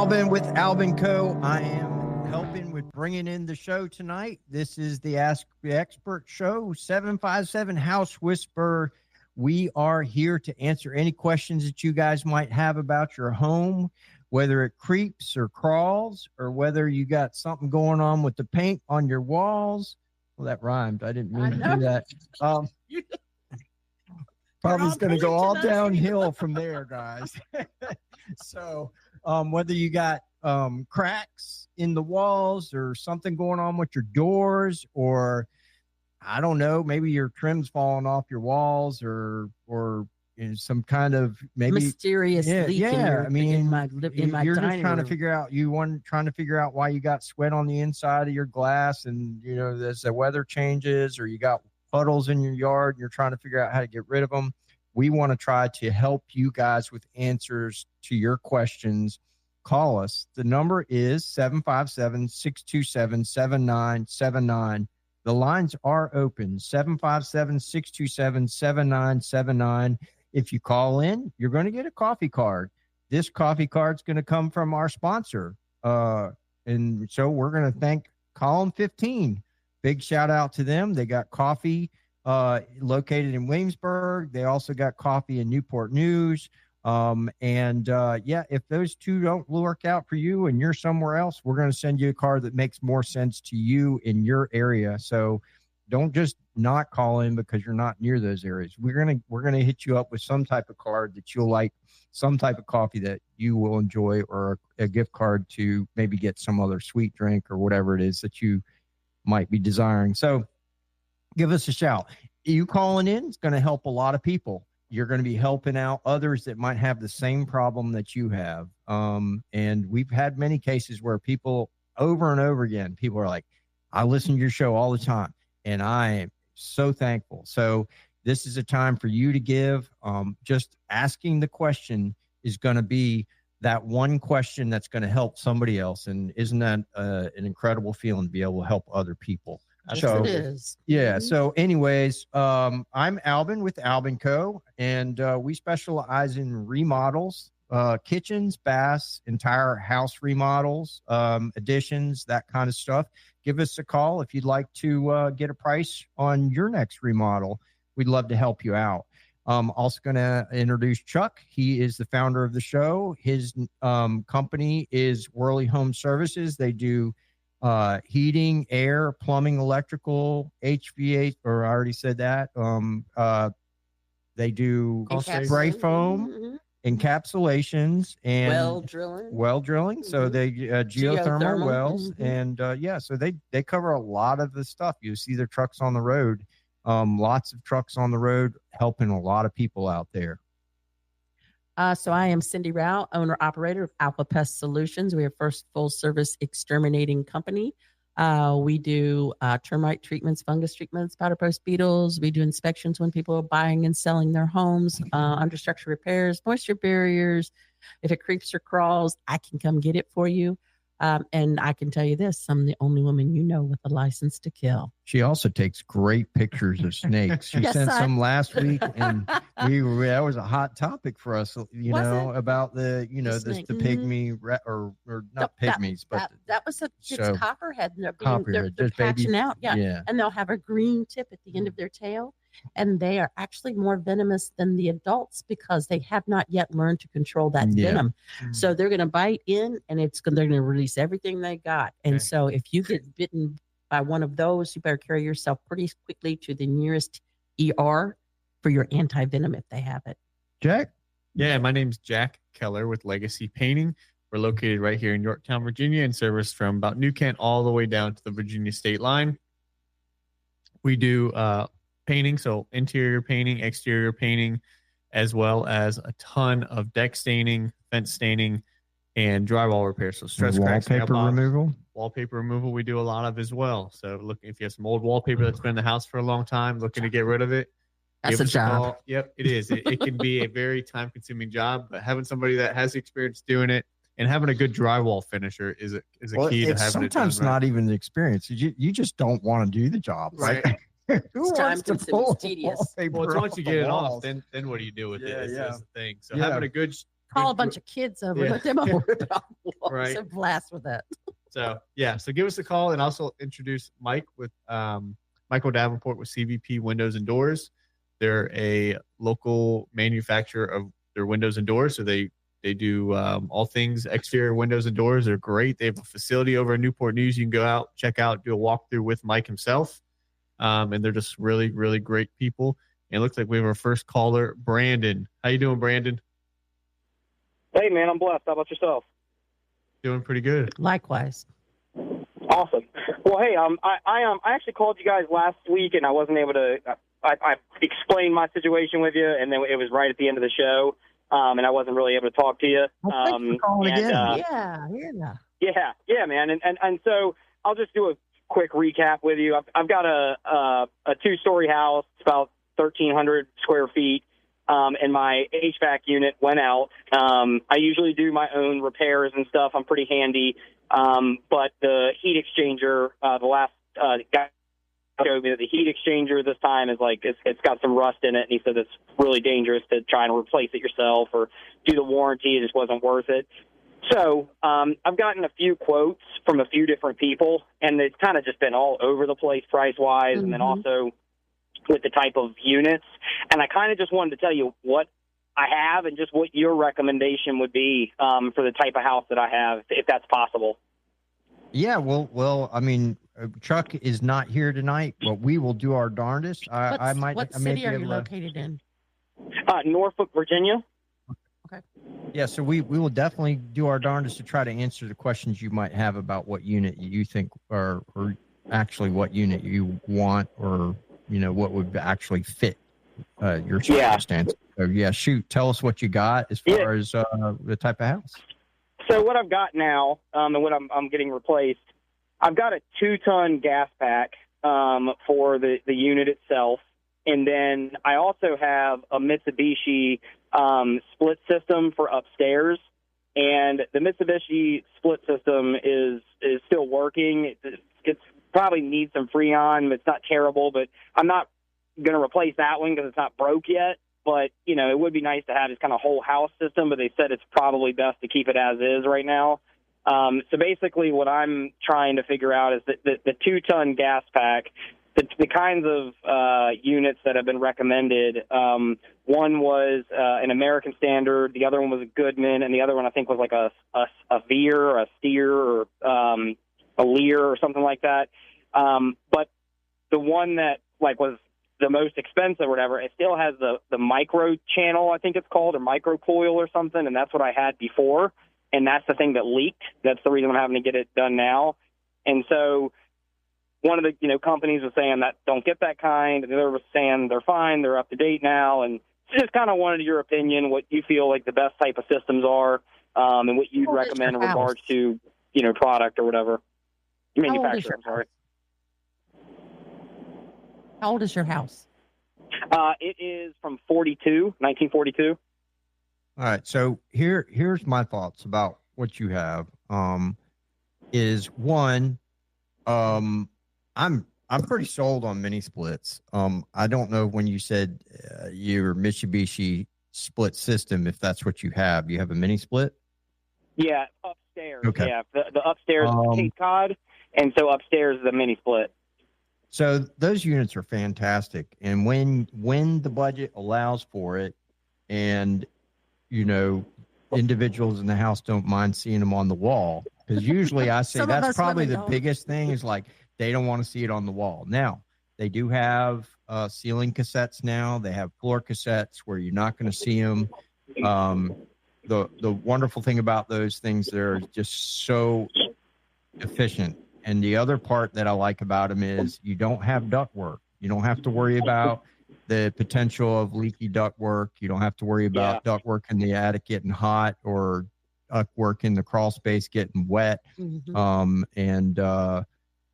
Albin with Albin Co. I am helping with bringing in the show tonight. This is the Ask the Expert show, 757 House Whisperer. We are here to answer any questions that you guys might have about your home, whether it creeps or crawls, or whether you got something going on with the paint on your walls. Well, that rhymed. I didn't mean to do that. Probably it's going to go all downhill from there, guys. So whether you got cracks in the walls or something going on with your doors, or I don't know, maybe your trim's falling off your walls, or some kind of maybe mysterious leak in my you're just trying room. to figure out trying to figure out why you got sweat on the inside of your glass, and as the weather changes, or you got puddles in your yard, you're trying to figure out how to get rid of them. We want to try to help you guys with answers to your questions. Call us. The number is 757-627-7979. The lines are open, 757-627-7979. If you call in, you're going to get a coffee card. This coffee card is going to come from our sponsor. And so we're going to thank Column 15. Big shout out to them. They got coffee located in Williamsburg. They also got coffee in Newport News. If those two don't work out for you and you're somewhere else, we're going to send you a card that makes more sense to you in your area. So don't just not call in because you're not near those areas. We're going to hit you up with some type of card that you'll like, some type of coffee that you will enjoy, or a gift card to maybe get some other sweet drink or whatever it is that you might be desiring. So give us a shout. You calling in is going to help a lot of people. You're going to be helping out others that might have the same problem that you have. And we've had many cases where people over and over again, people are like, I listen to your show all the time, and I am so thankful. So this is a time for you to give. Just asking the question is going to be that one question that's going to help somebody else. And isn't that an incredible feeling to be able to help other people? Yes, So it is. Yeah. So anyways, I'm Albin with Albin Co. And we specialize in remodels, kitchens, baths, entire house remodels, additions, that kind of stuff. Give us a call if you'd like to get a price on your next remodel. We'd love to help you out. Also going to introduce Chuck. He is the founder of the show. His company is Worley Home Services. They do heating, air, plumbing, electrical, HVAC, or I already said that. They do spray foam, encapsulations, and well drilling. So they geothermal wells, and so they cover a lot of the stuff. You see their trucks on the road, lots of trucks on the road, helping a lot of people out there. So I am Cindy Rao, owner operator of Alpha Pest Solutions. We are first full service exterminating company. We do termite treatments, fungus treatments, powder post beetles. We do inspections when people are buying and selling their homes, understructure repairs, moisture barriers. If it creeps or crawls, I can come get it for you. And I can tell you this, I'm the only woman you know with a license to kill. She also takes great pictures of snakes. She sent some last week, and that was a hot topic for us, about the, the pygmy, or not pygmies, but that was it's copperhead. They're hatching out. Yeah. And they'll have a green tip at the end of their tail. And they are actually more venomous than the adults because they have not yet learned to control that venom. So they're going to bite in, and they're going to release everything they got. And so if you get bitten by one of those, you better carry yourself pretty quickly to the nearest ER for your anti-venom if they have it. Jack? Yeah, my name's Jack Keller with Legacy Painting. We're located right here in Yorktown, Virginia, and service from about New Kent all the way down to the Virginia state line. We do painting, so interior painting, exterior painting, as well as a ton of deck staining, fence staining, and drywall repair. So stress cracks, wallpaper removal we do a lot of as well. So look, if you have some old wallpaper that's been in the house for a long time, looking to get rid of it, that's a job. Yep, it is. It can be a very time consuming job, but having somebody that has experience doing it and having a good drywall finisher is a key to having sometimes it not even the experience. You just don't want to do the job, right? It's time consuming, it's tedious. Well, once you get it off, then what do you do with it? That's the thing. So having a good Call a bunch of kids over, let them over the walls Right. and blast with that. So yeah, so give us a call and also introduce Mike with Michael Davenport with CVP Windows and Doors. They're a local manufacturer of their windows and doors, so they do all things exterior windows and doors. They're great. They have a facility over in Newport News. You can go out, check out, do a walkthrough with Mike himself, and they're just really, really great people. And it looks like we have our first caller, Brandon. How you doing, Brandon? Hey, man, I'm blessed. How about yourself? Doing pretty good. Likewise. Awesome. Well, hey, I actually called you guys last week, and I wasn't able to. I explained my situation with you, and then it was right at the end of the show, and I wasn't really able to talk to you. Well, thanks for calling again. Yeah, man, and so I'll just do a quick recap with you. I've got a 2-story house. It's about 1,300 square feet. And my HVAC unit went out. I usually do my own repairs and stuff. I'm pretty handy. But the heat exchanger, the last guy showed me that the heat exchanger this time is like, it's got some rust in it. And he said it's really dangerous to try and replace it yourself or do the warranty. It just wasn't worth it. So I've gotten a few quotes from a few different people, and it's kind of just been all over the place price-wise, and then also with the type of units. And I kind of just wanted to tell you what I have and just what your recommendation would be for the type of house that I have, if that's possible. Yeah, well, I mean, Chuck is not here tonight, but we will do our darndest. What city are you located in? Norfolk, Virginia. Okay. Yeah, so we will definitely do our darndest to try to answer the questions you might have about what unit you think or actually what unit you want, or what would actually fit your circumstance. So shoot, tell us what you got as far as the type of house. So what I've got now, and what I'm getting replaced, I've got a 2-ton gas pack for the unit itself, and then I also have a Mitsubishi split system for upstairs. And the Mitsubishi split system is still working. It's probably needs some Freon. It's not terrible, but I'm not going to replace that one because it's not broke yet. But, it would be nice to have this kind of whole house system, but they said it's probably best to keep it as is right now. So basically what I'm trying to figure out is that the 2-ton gas pack, the kinds of units that have been recommended, one was an American Standard, the other one was a Goodman, and the other one I think was like a Veer or a Steer or a Lear or something like that. But the one that was the most expensive or whatever, it still has the micro channel, I think it's called, or micro coil or something, and that's what I had before, and that's the thing that leaked. That's the reason I'm having to get it done now. And so one of the companies was saying that don't get that kind, and the other was saying they're fine, they're up to date now, and just kind of wanted your opinion, what you feel like the best type of systems are, and what you'd recommend in regards to product or whatever. Manufacturer, I'm sorry. How old is your house? It is from 1942. All right. So here's my thoughts about what you have. Is one, I'm pretty sold on mini splits. I don't know when you said your Mitsubishi split system, if that's what you have. You have a mini split? Yeah, upstairs. Okay. Yeah, the upstairs is Cape Cod, and so upstairs is the mini split. So those units are fantastic, and when the budget allows for it, and individuals in the house don't mind seeing them on the wall, because usually I say that's probably the biggest thing is they don't want to see it on the wall. Now they do have ceiling cassettes now. They have floor cassettes where you're not going to see them. The wonderful thing about those things, they're just so efficient. And the other part that I like about them is you don't have ductwork. You don't have to worry about the potential of leaky ductwork. You don't have to worry about ductwork in the attic getting hot or ductwork in the crawl space getting wet.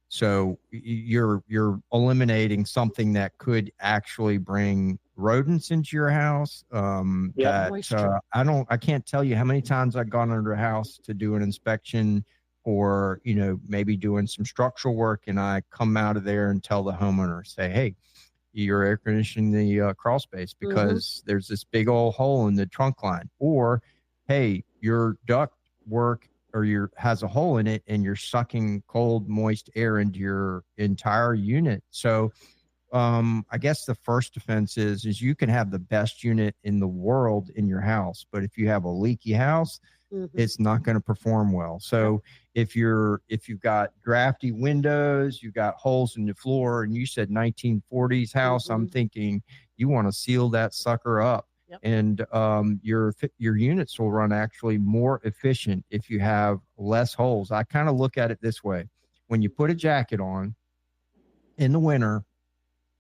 So you're eliminating something that could actually bring rodents into your house. I can't tell you how many times I've gone under a house to do an inspection or, maybe doing some structural work, and I come out of there and tell the homeowner, say, hey, you're air conditioning the crawl space because there's this big old hole in the trunk line. Or hey, your duct work or has a hole in it and you're sucking cold, moist air into your entire unit. So I guess the first defense is you can have the best unit in the world in your house, but if you have a leaky house, it's not going to perform well. So if you've got drafty windows, you've got holes in the floor, and you said 1940s house, I'm thinking you want to seal that sucker up. Yep. And your units will run actually more efficient if you have less holes. I kind of look at it this way. When you put a jacket on in the winter,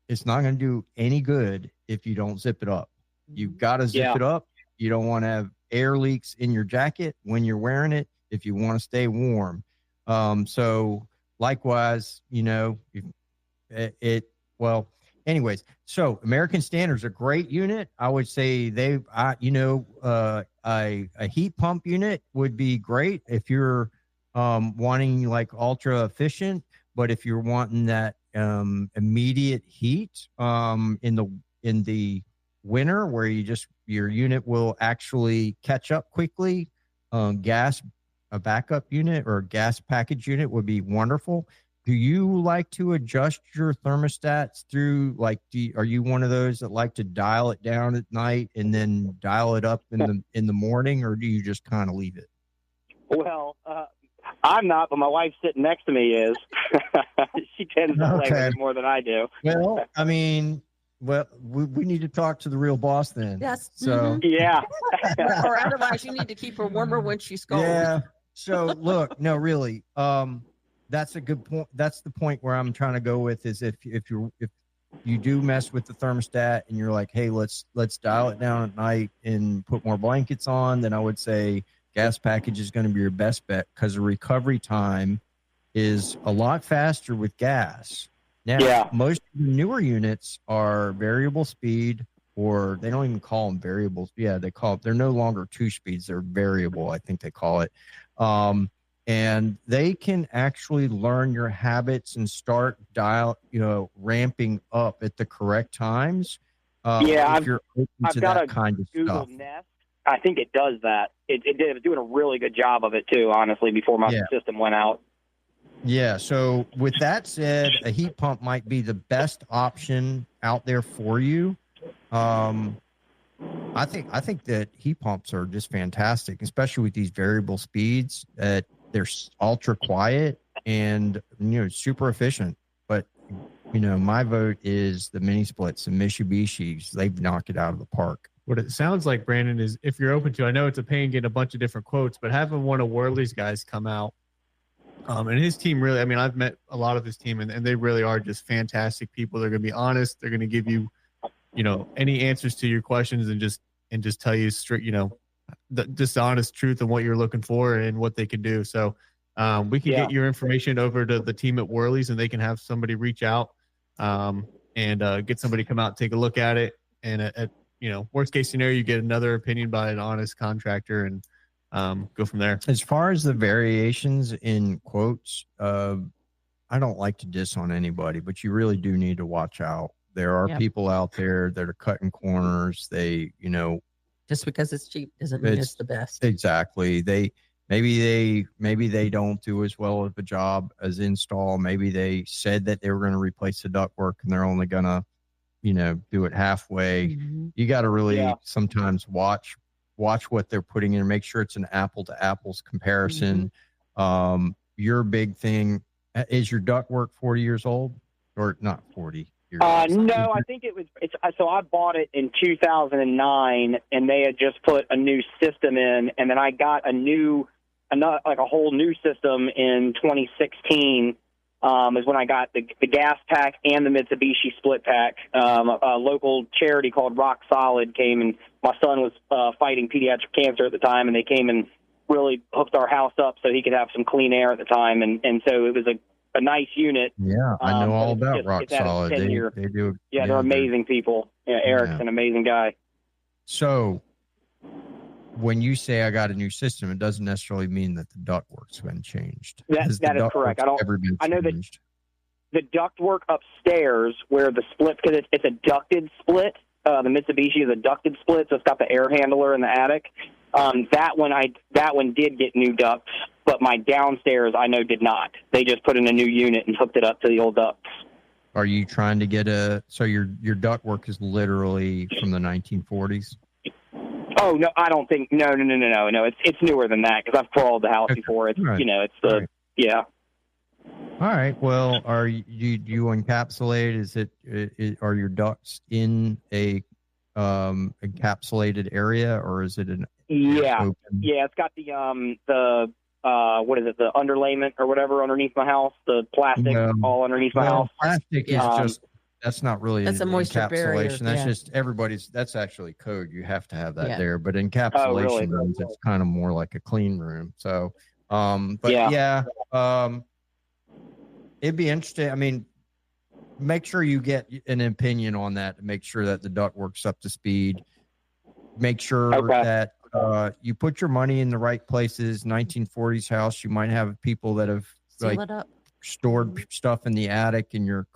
it's not going to do any good if you don't zip it up. You've got to zip it up. You don't want to have air leaks in your jacket when you're wearing it if you want to stay warm. So likewise, anyways, so American Standard's a great unit. I would say a heat pump unit would be great if you're wanting like ultra efficient, but if you're wanting that immediate heat in the winter where your unit will actually catch up quickly, a backup unit or a gas package unit would be wonderful. Do you like to adjust your thermostats through are you one of those that like to dial it down at night and then dial it up in the morning, or do you just kind of leave it? Well, I'm not, but my wife sitting next to me is. She tends to play with it more than I do. Well, I mean, we need to talk to the real boss then. Yes. So yeah. Or otherwise, you need to keep her warmer when she scolds. Yeah. So look, no, really, that's a good point. That's the point where I'm trying to go with is if you do mess with the thermostat and you're like, hey, let's dial it down at night and put more blankets on, then I would say gas package is going to be your best bet because the recovery time is a lot faster with gas. Now, most of the newer units are variable speed, or they don't even call them variables. Yeah, they're no longer 2 speeds. They're variable, I think they call it. And they can actually learn your habits and start ramping up at the correct times. If you're open to that kind of Google stuff. Nest. I think it does that. It was doing a really good job of it too, honestly, before my system went out. Yeah. So with that said, a heat pump might be the best option out there for you. I think that heat pumps are just fantastic, especially with these variable speeds. They're ultra quiet and super efficient. But my vote is the mini splits and Mitsubishis. They've knocked it out of the park. What it sounds like, Brandon, is if you're open to, I know it's a pain getting a bunch of different quotes, but having one of Worley's guys come out, and his team really, I mean, I've met a lot of his team, and they really are just fantastic people. They're going to be honest. They're going to give you, any answers to your questions and just tell you straight, the honest truth of what you're looking for and what they can do. So we can get your information over to the team at Worley's, and they can have somebody reach out and get somebody come out and take a look at it. And at worst case scenario, you get another opinion by an honest contractor and go from there. As far as the variations in quotes, I don't like to diss on anybody, but you really do need to watch out. There are people out there that are cutting corners. They, just because it's cheap doesn't mean it's the best. Exactly. Maybe they don't do as well of a job as install. Maybe they said that they were going to replace the ductwork and they're only going to, do it halfway. You got to really sometimes watch what they're putting in and make sure it's an apple to apples comparison. Your big thing is your ductwork 40 years old or not 40 years old? No, I think so I bought it in 2009 and they had just put a new system in, and then I got a whole new system in 2016. Is when I got the gas pack and the Mitsubishi split pack. A local charity called Rock Solid came, and my son was fighting pediatric cancer at the time, and they came and really hooked our house up so he could have some clean air at the time. And so it was a nice unit. Yeah, I know all about Rock Solid. They do. Yeah, they're amazing people. Yeah, Eric's an amazing guy. So when you say I got a new system, it doesn't necessarily mean that the ductwork's been changed. That is correct. I know that the ductwork upstairs where the split, because it's a ducted split. The Mitsubishi is a ducted split, so it's got the air handler in the attic. That one did get new ducts, but my downstairs I know did not. They just put in a new unit and hooked it up to the old ducts. Are you trying to get so your duct work is literally from the 1940s? Oh no, I don't think. No. It's newer than that because I've crawled the house before. It's right. It's the right. Yeah. All right. Well, are you encapsulate? Are your ducts in a encapsulated area, or is it an open? Yeah, it's got the what is it, the underlayment or whatever underneath my house, the plastic all underneath my house. Plastic is just, that's not really that's a moisture encapsulation. Barrier, that's just that's actually code. You have to have that there. But encapsulation really? rooms, it's kind of more like a clean room. So, it'd be interesting. I mean, make sure you get an opinion on that to make sure that the duct works up to speed. Make sure that you put your money in the right places. 1940s house, you might have people that have stored stuff in the attic, and your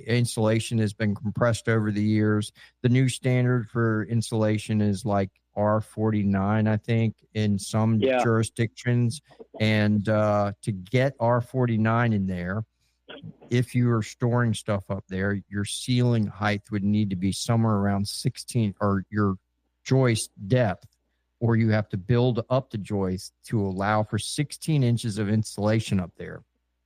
insulation has been compressed over the years. The new standard for insulation is like R49, I think, in some jurisdictions. And to get R49 in there, if you are storing stuff up there, your ceiling height would need to be somewhere around 16, or your joist depth, or you have to build up the joist to allow for 16 inches of insulation up there.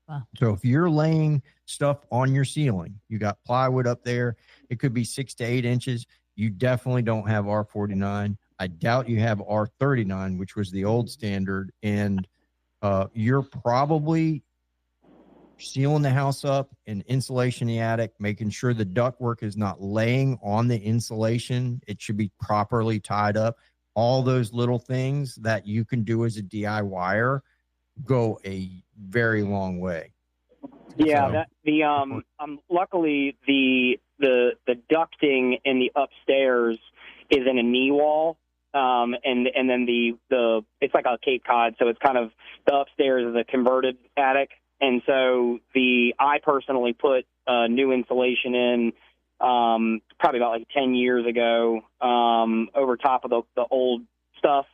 Wow. So if you're laying stuff on your ceiling, you got plywood up there, it could be 6 to 8 inches. You definitely don't have R49. I doubt you have R39, which was the old standard. And you're probably sealing the house up and insulation in the attic, making sure the ductwork is not laying on the insulation. It should be properly tied up. All those little things that you can do as a DIYer go a very long way. Yeah, luckily the ducting in the upstairs is in a knee wall, and then the it's like a Cape Cod, so it's kind of, the upstairs is a converted attic. And so I personally put new insulation in probably about like 10 years ago over top of the old stuff.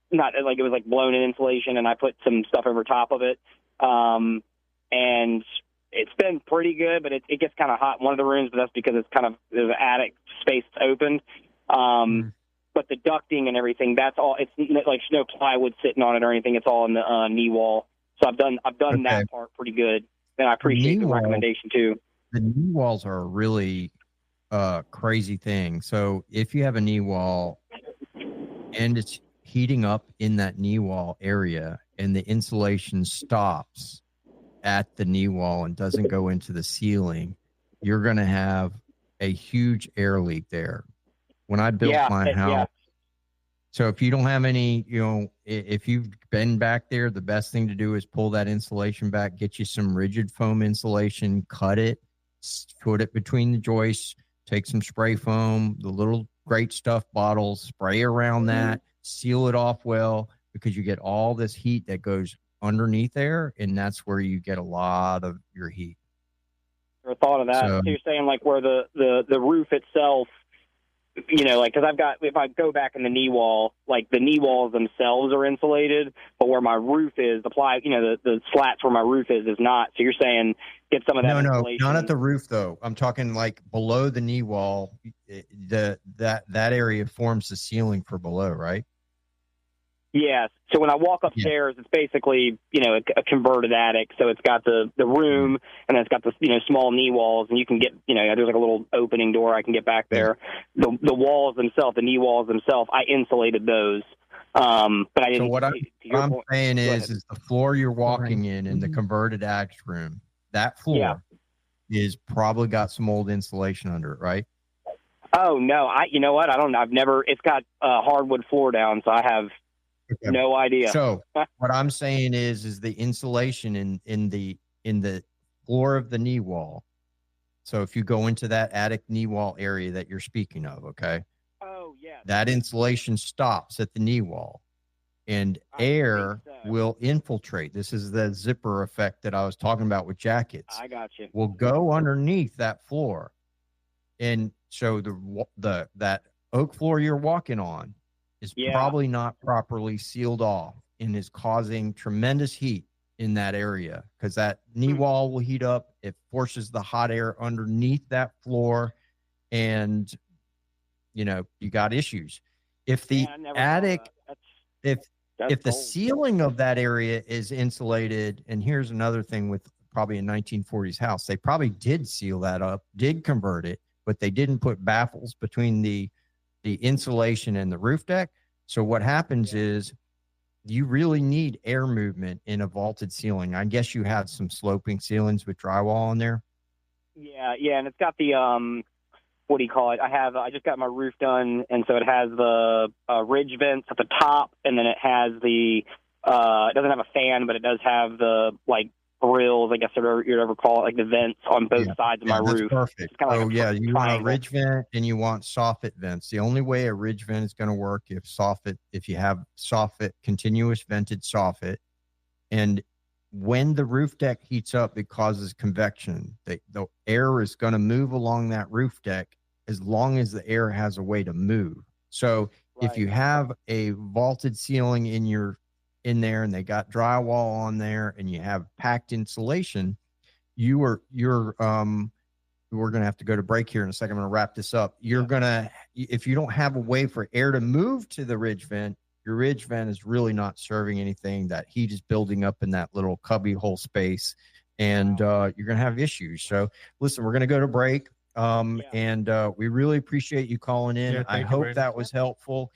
Not like it was like blown in insulation, and I put some stuff over top of it. And it's been pretty good, but it gets kind of hot in one of the rooms, but that's because it's kind of the attic space opened. But the ducting and everything, that's all. It's like no plywood sitting on it or anything. It's all in the knee wall. So I've done that part pretty good, and I appreciate the recommendation too. The knee walls are a really crazy thing. So if you have a knee wall and it's heating up in that knee wall area, and the insulation stops at the knee wall and doesn't go into the ceiling, you're going to have a huge air leak there. When I built my house, so if you don't have any, if you've been back there, the best thing to do is pull that insulation back, get you some rigid foam insulation, cut it, put it between the joists, take some spray foam, the little Great Stuff bottles, spray around that, seal it off well, because you get all this heat that goes underneath there, and that's where you get a lot of your heat. I thought of that. So you're saying like where the roof itself, like, because if I go back in the knee wall, like the knee walls themselves are insulated, but where my roof is, the slats where my roof is not. So you're saying get some of that insulation. No, not at the roof though. I'm talking like below the knee wall. That area forms the ceiling for below, right? Yes. So when I walk upstairs, it's basically, a converted attic. So it's got the room, and then it's got the, small knee walls, and you can get, there's like a little opening door I can get back there. The walls themselves, the knee walls themselves, I insulated those. But I didn't. So what I'm saying is the floor you're walking in the converted attic room, that floor is probably got some old insulation under it, right? Oh no, you know what? I don't know. It's got hardwood floor down, so I have no idea. So what I'm saying is the insulation in the floor of the knee wall. So if you go into that attic knee wall area that you're speaking of, okay? Oh yeah. That insulation stops at the knee wall, and air will infiltrate. This is the zipper effect that I was talking about with jackets. I got you. Will go underneath that floor, and so that oak floor you're walking on, is Yeah. probably not properly sealed off and is causing tremendous heat in that area, because that knee wall will heat up. It forces the hot air underneath that floor, and you got issues. If the I never attic, saw that. if the gold. ceiling of that area is insulated, and here's another thing with probably a 1940s house, they probably did seal that up, did convert it, but they didn't put baffles between the insulation and the roof deck. So what happens is you really need air movement in a vaulted ceiling. I guess you have some sloping ceilings with drywall on there. Yeah, and it's got the what do you call it? I just got my roof done, and so it has the ridge vents at the top, and then it has the it doesn't have a fan, but it does have the grills, I guess you'd ever call it, like the vents on both sides of my that's roof. Perfect. You want a ridge vent and you want soffit vents. The only way a ridge vent is going to work if you have soffit, continuous vented soffit, and when the roof deck heats up, it causes convection. The air is going to move along that roof deck as long as the air has a way to move. So if you have a vaulted ceiling in there and they got drywall on there and you have packed insulation, we're going to have to go to break here in a second. I'm going to wrap this up. If you don't have a way for air to move to the ridge vent, your ridge vent is really not serving anything. That heat is building up in that little cubby hole space, and you're going to have issues. So listen, we're going to go to break. And we really appreciate you calling in. Yeah, I hope that was helpful.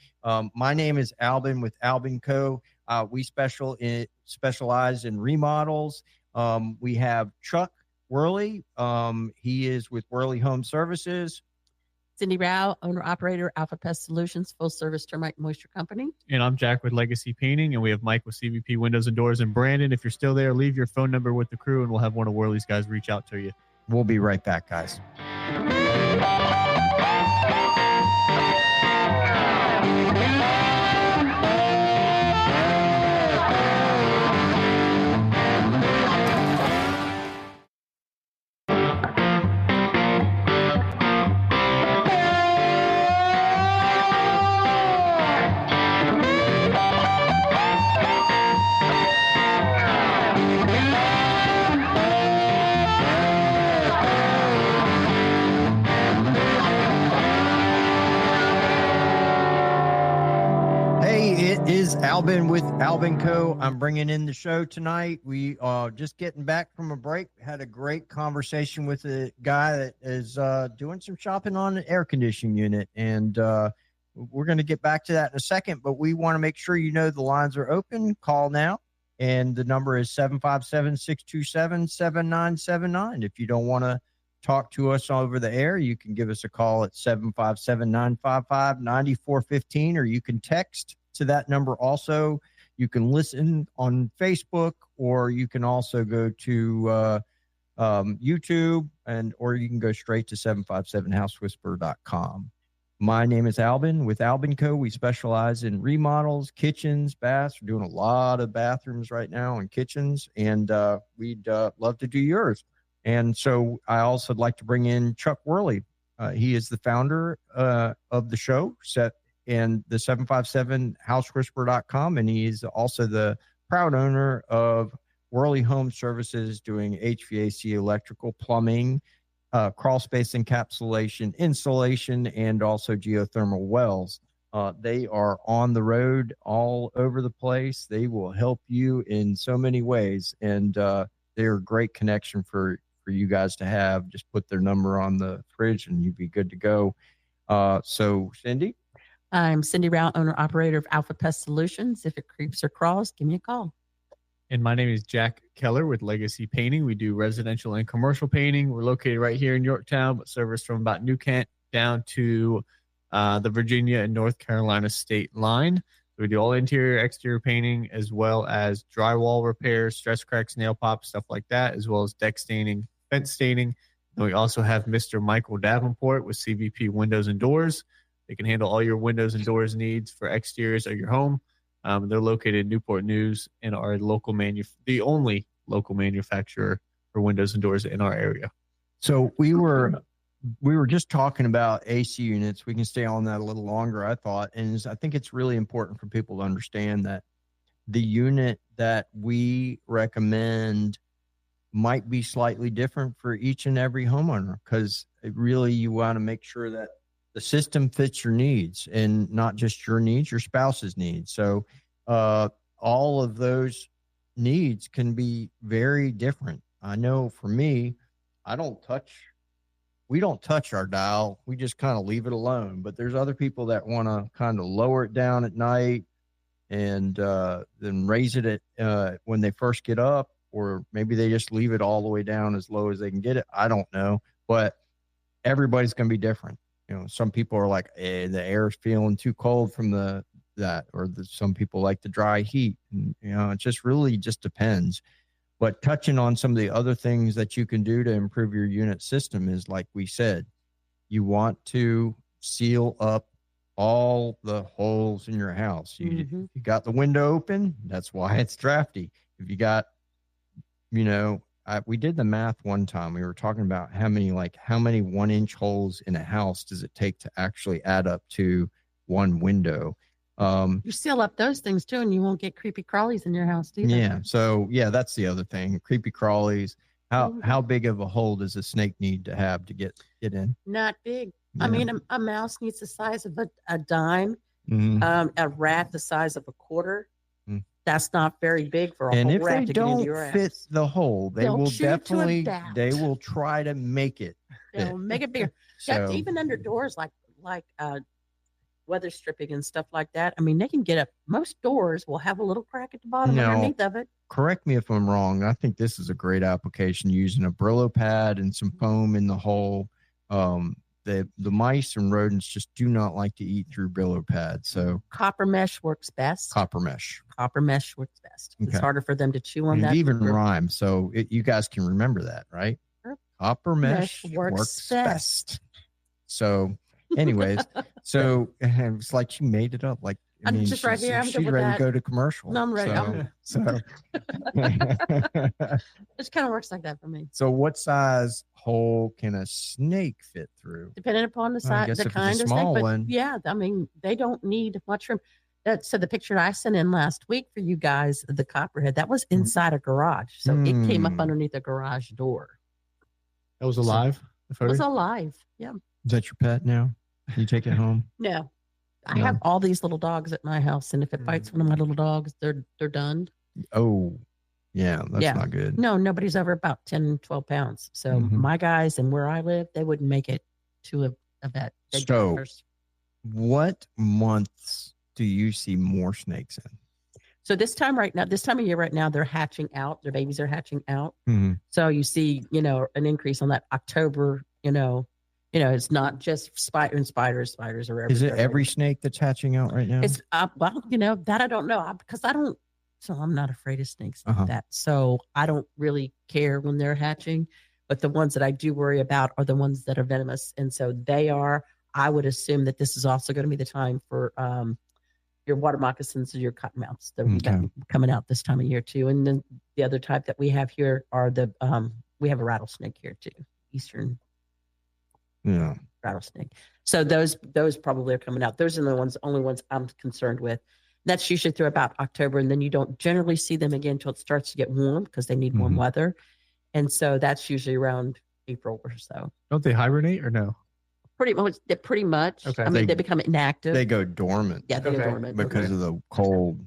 My name is Albin with Albin Co. We specialize in remodels. We have Chuck Worley. He is with Worley Home Services. Cindy Rao, owner operator, Alpha Pest Solutions, full service termite and moisture company. And I'm Jack with Legacy Painting, and we have Mike with CVP Windows and Doors. And Brandon, if you're still there, leave your phone number with the crew, and we'll have one of Worley's guys reach out to you. We'll be right back, guys. Is Albin with Albin Co. I'm bringing in the show tonight. We just getting back from a break. Had a great conversation with a guy that is doing some shopping on an air conditioning unit, and we're going to get back to that in a second. But we want to make sure the lines are open. Call now, and the number is 757-627-7979. If you don't want to talk to us over the air, you can give us a call at 757-955-9415, or you can text to that number. Also, you can listen on Facebook, or you can also go to YouTube, or you can go straight to 757housewhisperer.com. My name is Albin with Albin Co. We specialize in remodels, kitchens, baths. We're doing a lot of bathrooms right now and kitchens, and we'd love to do yours. And so I also like to bring in Chuck Worley. He is the founder of the show, and the 757housewhisperer.com, and he's also the proud owner of Worley Home Services, doing HVAC, electrical, plumbing, crawl space encapsulation, insulation, and also geothermal wells. They are on the road all over the place. They will help you in so many ways, and they're a great connection for you guys to have. Just put their number on the fridge and you'd be good to go. So Cindy? I'm Cindy Rao, owner operator of Alpha Pest Solutions. If it creeps or crawls, give me a call. And my name is Jack Keller with Legacy Painting. We do residential and commercial painting. We're located right here in Yorktown, but service from about New Kent down to the Virginia and North Carolina state line. So we do all interior, exterior painting, as well as drywall repairs, stress cracks, nail pops, stuff like that, as well as deck staining, fence staining. And we also have Mr. Michael Davenport with CVP Windows and Doors. They can handle all your windows and doors needs for exteriors of your home. They're located in Newport News and are the only local manufacturer for windows and doors in our area. So we were we were just talking about AC units. We can stay on that a little longer, I thought. And I think it's really important for people to understand that the unit that we recommend might be slightly different for each and every homeowner, because really you want to make sure that the system fits your needs, and not just your needs, your spouse's needs. So all of those needs can be very different. I know for me, we don't touch our dial. We just kind of leave it alone. But there's other people that want to kind of lower it down at night and then raise it at when they first get up, or maybe they just leave it all the way down as low as they can get it. I don't know, but everybody's going to be different. Some people are like, the air's feeling too cold from some people like the dry heat. And, it just really just depends. But touching on some of the other things that you can do to improve your unit system is, like we said, you want to seal up all the holes in your house. You got the window open, that's why it's drafty. If you got, we did the math one time. We were talking about how many 1-inch holes in a house does it take to actually add up to one window. You seal up those things too, and you won't get creepy crawlies in your house, do you? Yeah. So that's the other thing. Creepy crawlies. How big of a hole does a snake need to have to get in? Not big. Yeah. I mean, a mouse needs the size of a dime. A rat the size of a quarter. That's not very big for a whole rat to get into your house. And if they don't fit the hole, they will definitely, they will try to make it fit. They'll make it bigger. So, even under doors like weather stripping and stuff like that. I mean, they can get up. Most doors will have a little crack at the bottom underneath of it. Correct me if I'm wrong. I think this is a great application, using a Brillo pad and some foam in the hole. The mice and rodents just do not like to eat through Brillo pads. So copper mesh works best. Copper mesh works best. Okay. It's harder for them to chew on that. It even rhymes. So you guys can remember that, right? Sure. Copper mesh works best. So anyways, it's like she made it up. Like, I'm just right here. She's ready to go to commercial. No, I'm ready. So it kind of works like that for me. So what size hole can a snake fit through? Depending upon the size, the kind of snake. But yeah, I mean, they don't need much room. So the picture I sent in last week for you guys, the copperhead, that was inside a garage. So it came up underneath a garage door. That was alive? It was alive. Yeah. Is that your pet now? Can you take it home? No. I have all these little dogs at my house, and if it bites one of my little dogs, they're done. Oh, yeah, that's not good. No, nobody's over about 10, 12 pounds. So my guys and where I live, they wouldn't make it to a vet. So what months do you see more snakes in? So this time of year right now, they're hatching out. Their babies are hatching out. So you see, an increase on that. October, it's not just spiders. Spiders are everywhere. Is it every snake that's hatching out right now? It's that I don't know, because so I'm not afraid of snakes like that. So I don't really care when they're hatching, but the ones that I do worry about are the ones that are venomous. And so I would assume that this is also going to be the time for your water moccasins or your cottonmouths that we got coming out this time of year too. And then the other type that we have here are we have a rattlesnake here too, eastern rattlesnake. So those probably are coming out. Those are the only ones I'm concerned with. That's usually through about October, and then you don't generally see them again until it starts to get warm, because they need warm weather. And so that's usually around April or so. Don't they hibernate or no? Pretty much. Okay. I mean, they become inactive. They go dormant. Yeah, they go dormant because of the cold.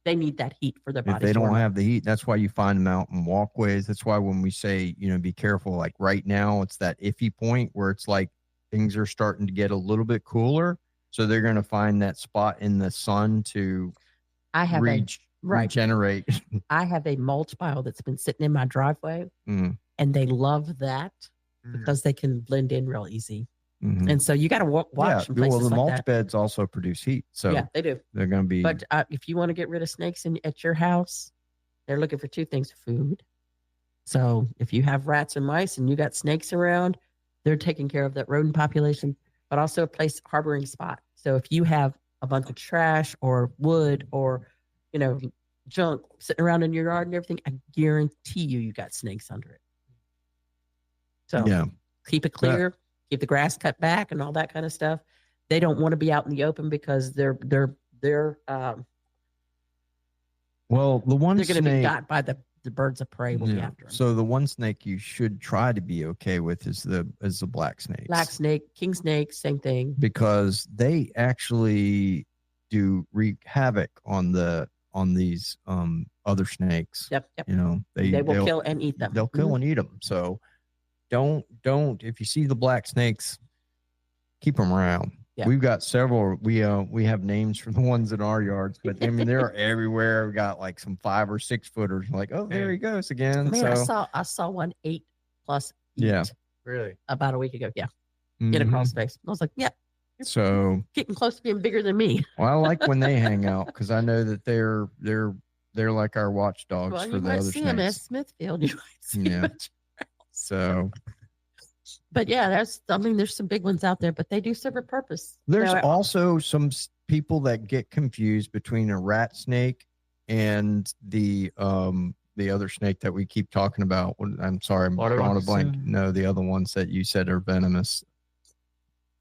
They need that heat for their bodies. If they don't have the heat, that's why you find them out in walkways. That's why when we say, be careful, like right now, it's that iffy point where it's like things are starting to get a little bit cooler. So they're going to find that spot in the sun to regenerate. I have a mulch pile that's been sitting in my driveway, and they love that because they can blend in real easy. And so you got to watch. Well, the mulch beds also produce heat. So yeah, they do. They're going to be. But if you want to get rid of snakes at your house, they're looking for two things: food. So if you have rats and mice and you got snakes around, they're taking care of that rodent population, but also a place harboring spot. So if you have a bunch of trash or wood or, junk sitting around in your yard and everything, I guarantee you got snakes under it. So keep it clear. keep the grass cut back and all that kind of stuff. They don't want to be out in the open because they're Well, the one going to be snake. got by the birds of prey will be after them. So the one snake you should try to be okay with is the black snakes. Black snake, king snake, same thing. Because they actually do wreak havoc on these other snakes. Yep. You know, They will kill and eat them. They'll kill and eat them. So don't if you see the black snakes, keep them around. Yeah. We've got several. We have names for the ones in our yards, but I mean they're everywhere. We got like some 5 or 6 footers. Like, oh, there he goes again. Man, so I saw one 8+ yeah, Really? about a week ago. Yeah. Get a crawl space. I was like, yeah. So Getting close to being bigger than me. well, I like when they hang out because I know that they're like our watchdogs Well, for you the might other see them at snakes. Smithfield. You might see Yeah. them at So But yeah, there's some big ones out there, but they do serve a purpose. there's Now, also some people that get confused between a rat snake and the other snake that we keep talking about. I'm sorry, I'm Water drawing a blank. moccasin. No, the other ones that you said are venomous.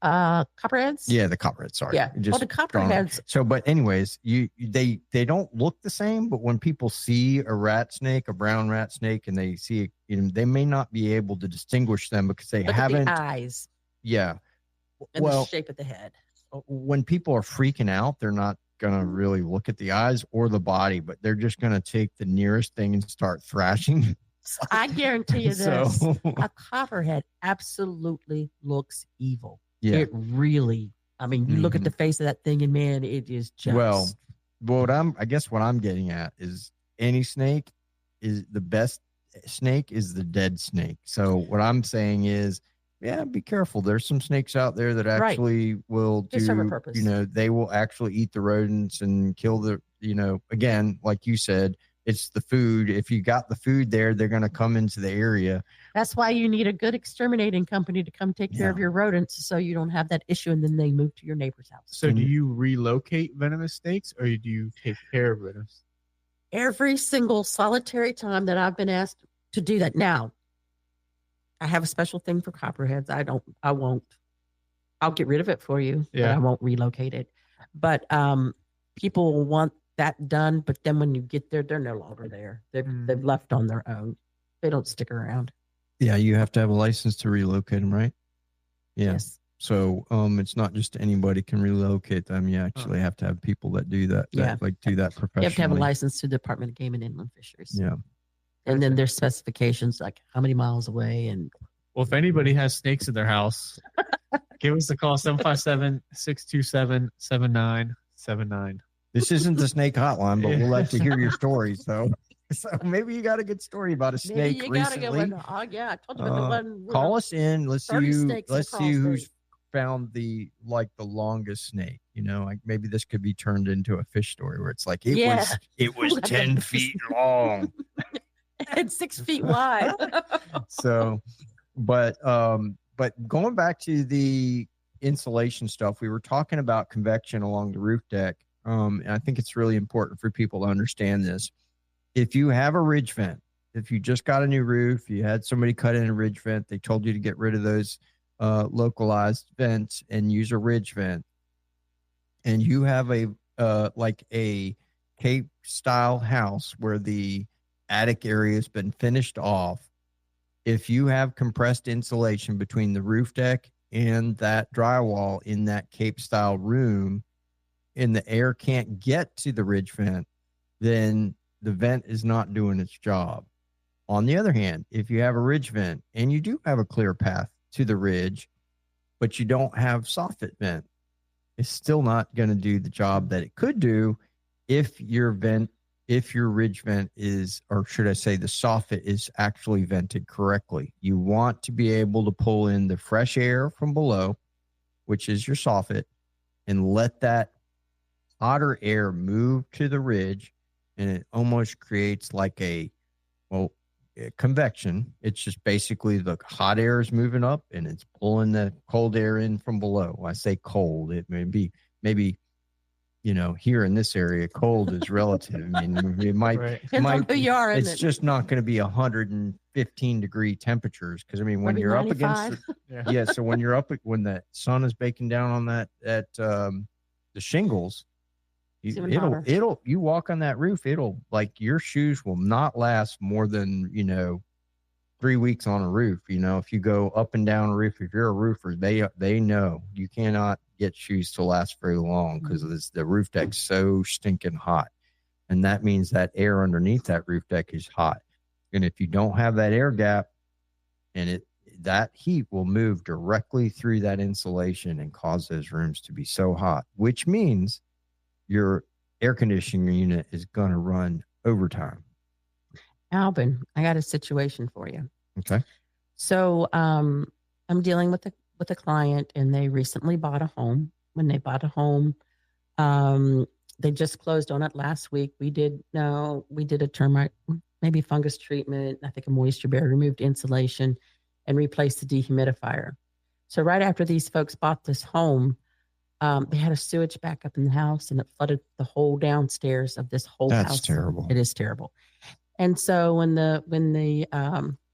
copperheads. Yeah, the copperheads. Sorry. Yeah. Just Well, the drawing- copperheads. So, but anyways, they don't look the same, but when people see a rat snake, a brown rat snake, and they see, they may not be able to distinguish them because they Look at haven't. the eyes Yeah. and the Well, shape of the head. when people are freaking out, they're not going to really look at the eyes or the body, but they're just going to take the nearest thing and start thrashing. I guarantee you this: So, a copperhead absolutely looks evil. yeah. It really. I mean, you look at the face of that thing, and man, it is just. Well, I guess what I'm getting at is any snake is the best snake is the dead snake. So what I'm saying is, yeah, be careful. There's some snakes out there that Right. actually will They serve a do, purpose. they will actually eat the rodents and kill the, again, like you said, it's the food. If you got the food there, they're going to come into the area. That's why you need a good exterminating company to come take care of Yeah. your rodents, so you don't have that issue, and then they move to your neighbor's house. So do you relocate venomous snakes or do you take care of venomous? Every single solitary time that I've been asked to do that. Now, I have a special thing for copperheads. I won't. I'll get rid of it for you, but Yeah. I won't relocate it. But people want that done, but then when you get there, they're no longer there. They've left on their own. They don't stick around. Yeah, you have to have a license to relocate them, right? Yeah. Yes. So it's not just anybody can relocate them. You actually have to have people that do that. Yeah. Do that professionally. You have to have a license to the Department of Game and Inland Fisheries. Yeah. And then there's specifications like how many miles away and Well, if anybody has snakes in their house, give us a call 757-627-7979. This isn't the snake hotline, but we'll like to hear your stories. So maybe you got a good story about a snake maybe you gotta recently. go. Oh yeah, I told you about the one. where Call us in. Let's 30 see. snakes in a Let's crawl see who's space. found the longest snake. Like maybe this could be turned into a fish story where it's like it was 10 feet long. and 6 feet wide. So, but going back to the insulation stuff, we were talking about convection along the roof deck. And I think it's really important for people to understand this. If you have a ridge vent, if you just got a new roof, you had somebody cut in a ridge vent, they told you to get rid of those localized vents and use a ridge vent, and you have a Cape style house where the attic area has been finished off. If you have compressed insulation between the roof deck and that drywall in that Cape style room, and the air can't get to the ridge vent, then the vent is not doing its job. On the other hand, if you have a ridge vent and you do have a clear path to the ridge, but you don't have soffit vent, it's still not going to do the job that it could do if your ridge vent is, or should I say the soffit is actually vented correctly. You want to be able to pull in the fresh air from below, which is your soffit, and let that hotter air move to the ridge, and it almost creates like a convection. It's just basically the hot air is moving up and it's pulling the cold air in from below. I say cold, it may be maybe here in this area, cold is relative. I mean, it might, Right. Depends on who you are, isn't it's it? just not going to be 115-degree temperatures. Cause I mean, when Maybe you're 95. up against, yeah. So when when the sun is baking down on the shingles, It's even hotter. you walk on that roof, like your shoes will not last more than, 3 weeks on a roof. If you go up and down a roof, if you're a roofer, they know you cannot get shoes to last very long because the roof deck's so stinking hot. And that means that air underneath that roof deck is hot. And if you don't have that air gap, and that heat will move directly through that insulation and cause those rooms to be so hot, which means your air conditioning unit is going to run overtime. Albin, I got a situation for you. Okay. So I'm dealing with a client, and they recently bought a home. When they bought a home, they just closed on it last week. We did a termite, maybe fungus treatment, I think a moisture barrier, removed insulation, and replaced the dehumidifier. So right after these folks bought this home, they had a sewage backup in the house, and it flooded the whole downstairs of this whole house. That's terrible. It is terrible. And so when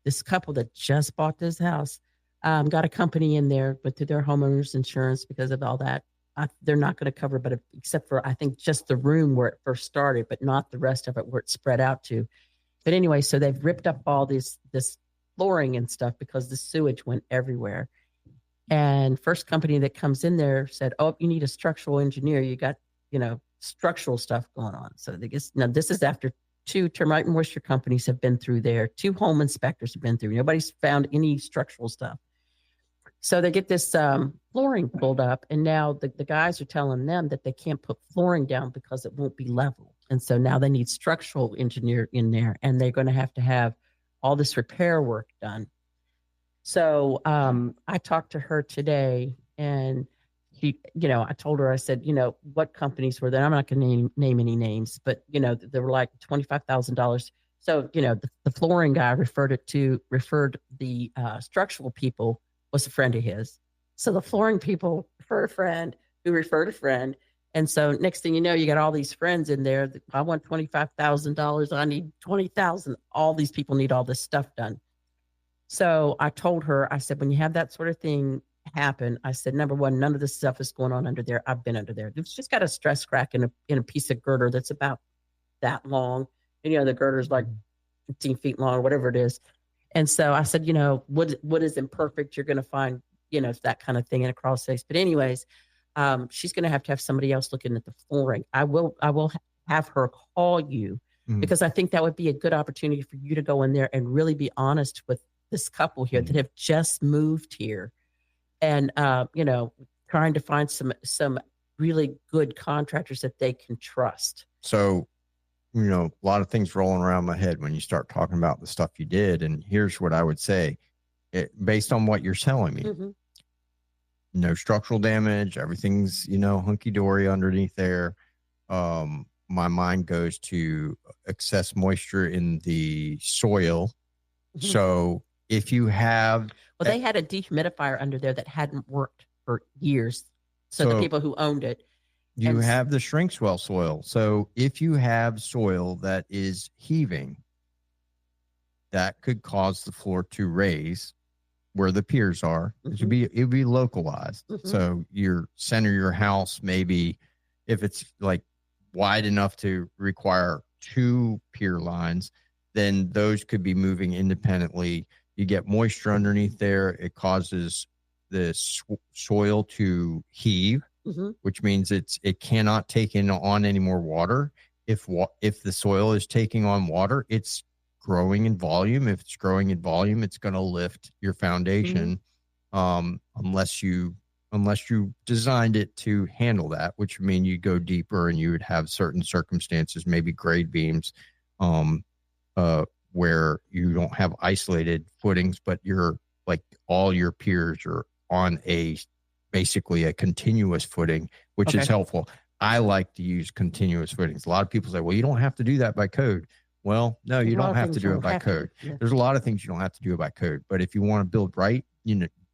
this couple that just bought this house got a company in there, but through their homeowner's insurance, because of all that, they're not going to cover, but except for, I think, just the room where it first started, but not the rest of it where it spread out to. But anyway, so they've ripped up all this flooring and stuff because the sewage went everywhere. And first company that comes in there said, "Oh, you need a structural engineer. You got, structural stuff going on." So they guess, now this is after 2 termite and moisture companies have been through there. 2 home inspectors have been through. Nobody's found any structural stuff. So they get this flooring pulled up, and now the guys are telling them that they can't put flooring down because it won't be level. And so now they need structural engineer in there, and they're going to have all this repair work done. So I talked to her today, and she, I told her, I said, what companies were there? I'm not going to name any names, but they were like $25,000. So the flooring guy referred the structural people was a friend of his. So the flooring people referred a friend who referred a friend. And so next thing you know, you got all these friends in there. I want $25,000. I need $20,000. All these people need all this stuff done. So I told her, I said, when you have that sort of thing happen, I said, number one, none of this stuff is going on under there. I've been under there. It's just got a stress crack in a piece of girder that's about that long. And, the girder's like 15 feet long or whatever it is. And so I said, what is imperfect? You're going to find, that kind of thing in a crawl space. But anyways, she's going to have somebody else looking at the flooring. I will have her call you because I think that would be a good opportunity for you to go in there and really be honest with this couple here that have just moved here, and trying to find some really good contractors that they can trust. So, a lot of things rolling around my head when you start talking about the stuff you did. And here's what I would say, based on what you're telling me. No structural damage. Everything's, hunky-dory underneath there. My mind goes to excess moisture in the soil. So if you have... Well, they had a dehumidifier under there that hadn't worked for years. So the people who owned it. You have the Shrink-Swell soil. So if you have soil that is heaving, that could cause the floor to raise where the piers are. It would be localized. So center your house, maybe if it's like wide enough to require 2 pier lines, then those could be moving independently. You get moisture underneath there. It causes the soil to heave, which means it cannot take on any more water. If the soil is taking on water, it's growing in volume. If it's growing in volume, it's going to lift your foundation, unless you designed it to handle that, which would mean you go deeper and you would have certain circumstances, maybe grade beams, where you don't have isolated footings, but you're like all your piers are on basically a continuous footing, which is helpful. I like to use continuous footings. A lot of people say, well, you don't have to do that by code. Well, no, you don't have to do it by code. There's a lot of things you don't have to do it by code, but if you want to build right,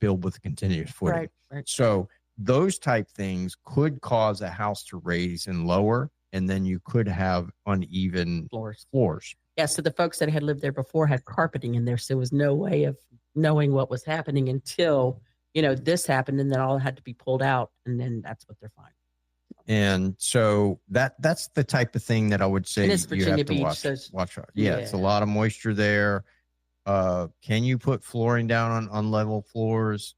build with a continuous footing. Right. So those type things could cause a house to raise and lower, and then you could have uneven floors. Yeah, so the folks that had lived there before had carpeting in there, so there was no way of knowing what was happening until, this happened, and then all had to be pulled out, and then that's what they're finding. And so that's the type of thing that I would say And it's you Virginia have to Beach, watch. so it's- Watch out. Yeah, it's a lot of moisture there. Can you put flooring down on level floors?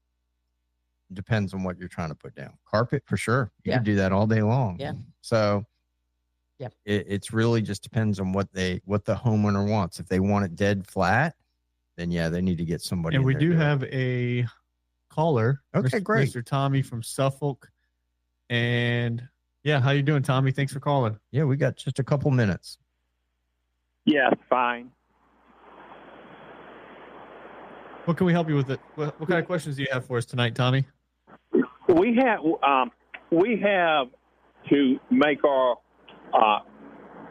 Depends on what you're trying to put down. Carpet for sure. You can do that all day long. Yeah. So Yep. It's really just depends on what the homeowner wants. If they want it dead flat, then they need to get somebody. And in we there do to have a caller. Okay, great. Mr. Tommy from Suffolk. And how you doing, Tommy? Thanks for calling. Yeah, we got just a couple minutes. Yeah, fine. What can we help you with? What kind of questions do you have for us tonight, Tommy? We have to make our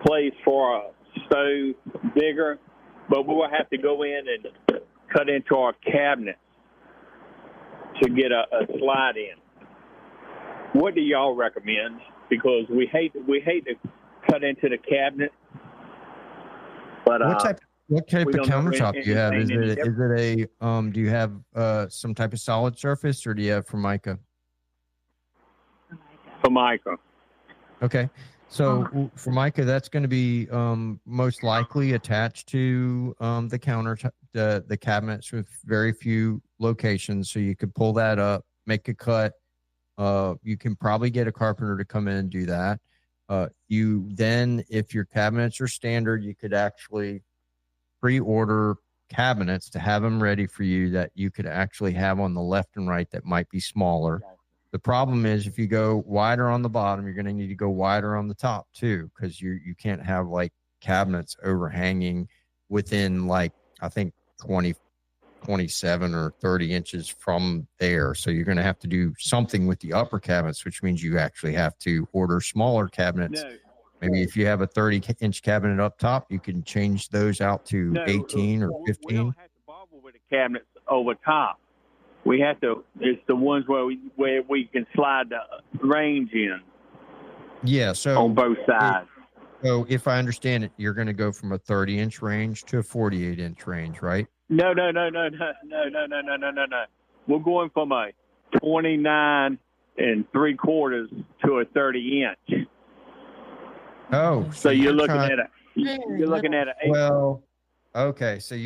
place for a stove bigger, but we will have to go in and cut into our cabinets to get a slide in. What do y'all recommend? Because we hate to cut into the cabinet. But what type of countertop do you have? Is it a do you have some type of solid surface, or do you have Formica? Formica. Okay. So Formica, that's going to be most likely attached to the countertop, the cabinets, with very few locations. So you could pull that up, make a cut. You can probably get a carpenter to come in and do that. You then, if your cabinets are standard, you could actually pre-order cabinets to have them ready for you that you could actually have on the left and right that might be smaller. The problem is if you go wider on the bottom, you're going to need to go wider on the top too, because you can't have like cabinets overhanging within like, I think 27 or 30 inches from there. So you're going to have to do something with the upper cabinets, which means you actually have to order smaller cabinets. No. Maybe if you have a 30-inch cabinet up top, you can change those out to 18 or 15. We don't have to bother with the cabinets over top. We have to. It's the ones where we can slide the range in. Yeah. So on both sides. So if I understand it, you're going to go from a 30-inch range to a 48-inch range, right? No. We're going from a 29 3/4 to a 30-inch. Oh, so you're looking at an 8. Well, okay, so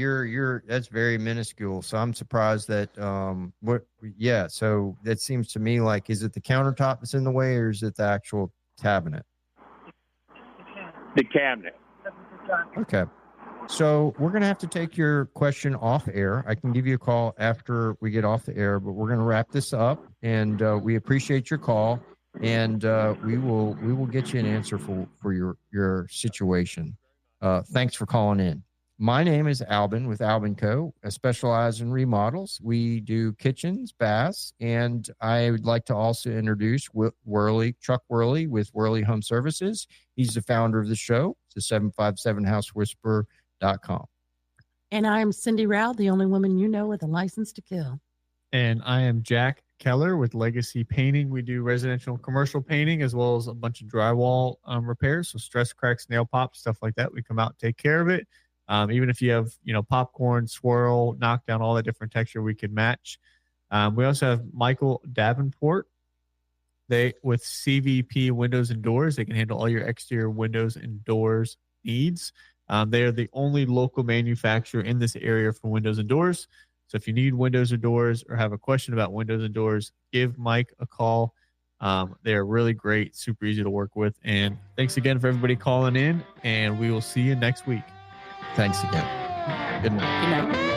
that's very minuscule. So I'm surprised that so that seems to me like, is it the countertop that's in the way, or is it the actual cabinet? The cabinet. Okay. So we're going to have to take your question off air. I can give you a call after we get off the air, but we're going to wrap this up, and we appreciate your call, and we will get you an answer for your situation. Thanks for calling in. My name is Albin with Albin Co. I specialize in remodels. We do kitchens, baths, and I would like to also introduce Chuck Worley with Worley Home Services. He's the founder of the show. It's the 757housewhisperer.com. And I'm Cindy Rao, the only woman you know with a license to kill. And I am Jack Keller with Legacy Painting. We do residential and commercial painting, as well as a bunch of drywall repairs. So stress cracks, nail pops, stuff like that. We come out and take care of it. Even if you have, popcorn, swirl, knockdown, all that different texture, we can match. We also have Michael Davenport. With CVP windows and doors, they can handle all your exterior windows and doors needs. They are the only local manufacturer in this area for windows and doors. So if you need windows or doors or have a question about windows and doors, give Mike a call. They are really great, super easy to work with. And thanks again for everybody calling in, and we will see you next week. Thanks again. Good night. Good night.